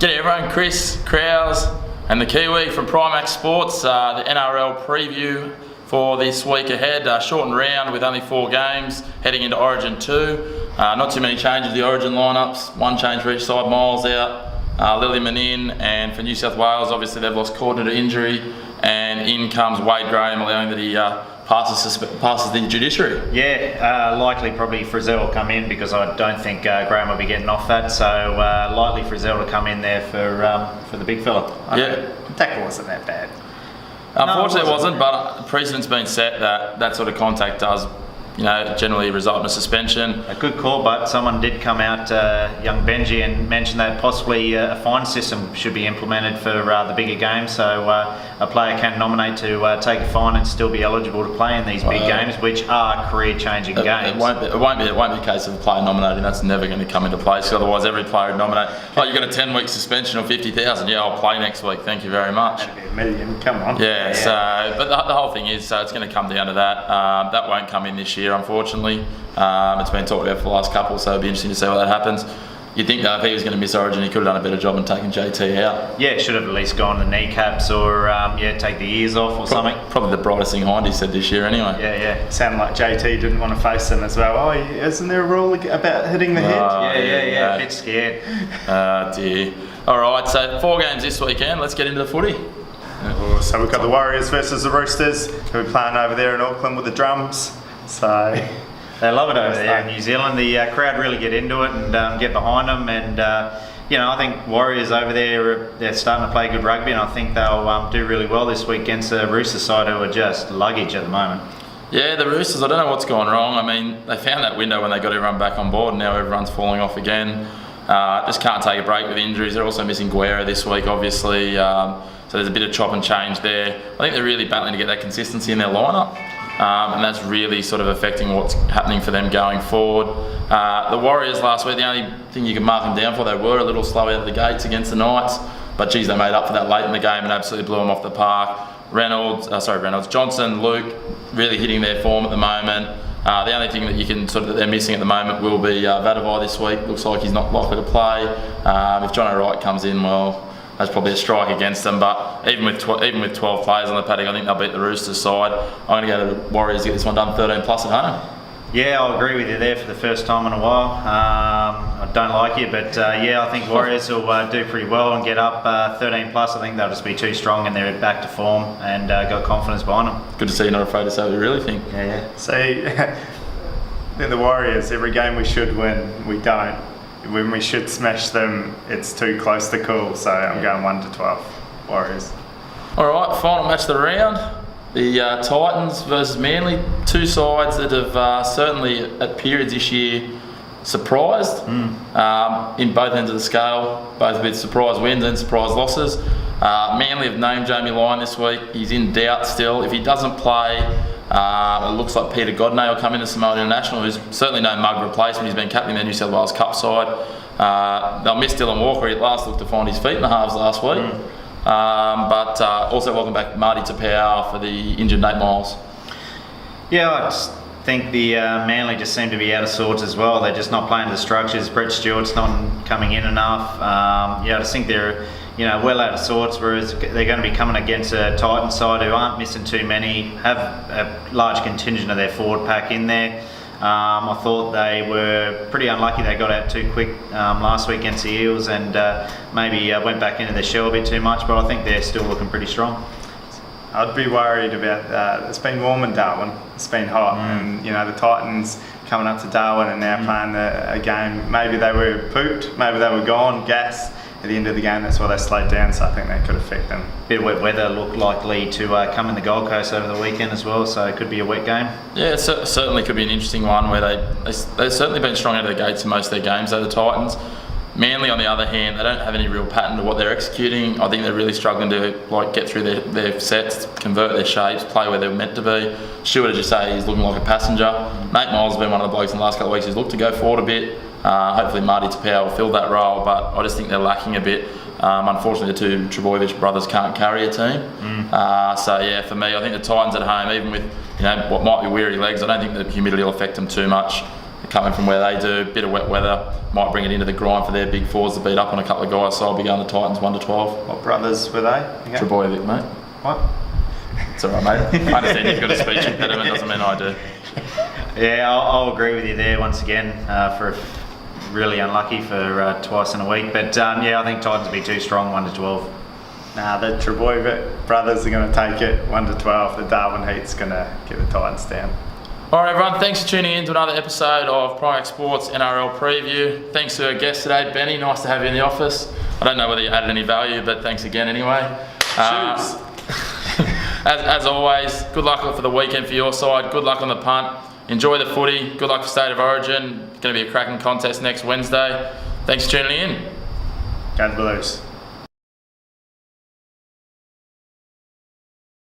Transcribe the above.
G'day everyone, Chris, Krause and the Kiwi from Primax Sports, the NRL preview for this week ahead. Shortened round with only 4 games, heading into Origin 2. Not too many changes to the Origin lineups, 1 change for each side. Miles out, Lillyman in, and for New South Wales, obviously they've lost Corden to injury, and in comes Wade Graham, allowing that he passes the judiciary. Yeah, likely probably Frizzell will come in because I don't think Graham will be getting off that. So likely Frizzell to come in there for the big fella. Yeah, The tackle wasn't that bad. Unfortunately, it wasn't, but precedent's been set that sort of contact does, generally result in a suspension. A good call, but someone did come out, young Benji, and mention that possibly a fine system should be implemented for the bigger games, so a player can nominate to take a fine and still be eligible to play in these big games, which are career-changing games. It won't be a case of a player nominating. That's never going to come into play. So otherwise, every player would nominate. Oh, you got a 10-week suspension or 50,000. Yeah, I'll play next week. Thank you very much. That'd be $1 million. Come on. Yeah. So, but the whole thing is, it's going to come down to that. That won't come in this year, unfortunately. It's been talked about for the last couple, so it'll be interesting to see what that happens. You'd think that if he was going to miss Origin, he could have done a better job in taking JT out. Yeah, should have at least gone the kneecaps or take the ears off or something. Probably the brightest thing Hindy said this year anyway. Yeah. Sounded like JT didn't want to face them as well. Oh, isn't there a rule about hitting the head? Yeah. A bit scared. Dear. All right, so 4 games this weekend. Let's get into the footy. So we've got the Warriors versus the Roosters, who are playing over there in Auckland with the Drums. So they love it over there in New Zealand. The crowd really get into it and get behind them. And I think Warriors over there, they're starting to play good rugby, and I think they'll do really well this week against the Roosters side, who are just luggage at the moment. Yeah, the Roosters, I don't know what's gone wrong. I mean, they found that window when they got everyone back on board, and now everyone's falling off again. Just can't take a break with injuries. They're also missing Guerra this week, obviously. So there's a bit of chop and change there. I think they're really battling to get that consistency in their lineup. And that's really sort of affecting what's happening for them going forward. The Warriors last week, the only thing you can mark them down for, they were a little slow out of the gates against the Knights, but geez, they made up for that late in the game and absolutely blew them off the park. Johnson, Luke, really hitting their form at the moment. The only thing that they're missing at the moment will be Vadavai this week. Looks like he's not likely to play. If John O'Wright comes in, well, that's probably a strike against them, but even with 12 players on the paddock, I think they'll beat the Roosters side. I'm going to go to the Warriors to get this one done 13 plus at home. Yeah, I'll agree with you there for the first time in a while. I don't like you, but I think Warriors will do pretty well and get up 13 plus. I think they'll just be too strong and they're back to form and got confidence behind them. Good to see you're not afraid to say what you really think. Yeah. See, they're the Warriors. Every game we should win, we don't. When we should smash them, it's too close to call. So I'm going 1-12, Warriors. All right, final match of the round. The Titans versus Manly, 2 sides that have certainly at periods this year surprised in both ends of the scale, both with surprise wins and surprise losses. Manly have named Jamie Lyon this week. He's in doubt still. If he doesn't play, it looks like Peter Godney will come into Samoa International, who's certainly no mug replacement. He's been captain of their New South Wales Cup side. They'll miss Dylan Walker. He at last looked to find his feet in the halves last week. But also welcome back Marty Tapau for the injured Nate Miles. Yeah, I just think the Manly just seem to be out of sorts as well. They're just not playing to the structures. Brett Stewart's not coming in enough. I just think they're well out of sorts, whereas they're going to be coming against a Titans side who aren't missing too many, have a large contingent of their forward pack in there. I thought they were pretty unlucky. They got out too quick last week against the Eels and maybe went back into their shell a bit too much, but I think they're still looking pretty strong. I'd be worried about it's been warm in Darwin. It's been hot, and the Titans coming up to Darwin and now playing a game. Maybe they were pooped, maybe they were gone, gas at the end of the game. That's why they slowed down. So I think that could affect them. Bit of wet weather looked likely to come in the Gold Coast over the weekend as well, so it could be a wet game. Yeah, it certainly could be an interesting one where they've certainly been strong out of the gates in most of their games. Though the Titans. Manly, on the other hand, they don't have any real pattern to what they're executing. I think they're really struggling to get through their sets, convert their shapes, play where they're meant to be. Stewart, as you say, he's looking like a passenger. Nate Miles has been one of the blokes in the last couple of weeks who's looked to go forward a bit. Hopefully Marty Tapau will fill that role, but I just think they're lacking a bit. Unfortunately, the 2 Trbojevic brothers can't carry a team. For me, I think the Titans at home, even with what might be weary legs, I don't think the humidity will affect them too much. coming from where they do. Bit of wet weather might bring it into the grind for their big fours to beat up on a couple of guys. So I'll be going to Titans 1-12. What brothers were they? Again? Trebojevic, mate. What? It's all right, mate. I understand you've got a speech impediment. Doesn't mean I do. Yeah, I'll agree with you there once again. For really unlucky for twice in a week, but I think Titans will be too strong, 1-12. Nah, the Trebojevic brothers are going to take it 1-12. The Darwin Heat's going to get the Titans down. All right, everyone. Thanks for tuning in to another episode of Primax Sports NRL Preview. Thanks to our guest today, Benny. Nice to have you in the office. I don't know whether you added any value, but thanks again anyway. Shoes. As always, good luck for the weekend for your side. Good luck on the punt. Enjoy the footy. Good luck for State of Origin. It's going to be a cracking contest next Wednesday. Thanks for tuning in. Go the Blues.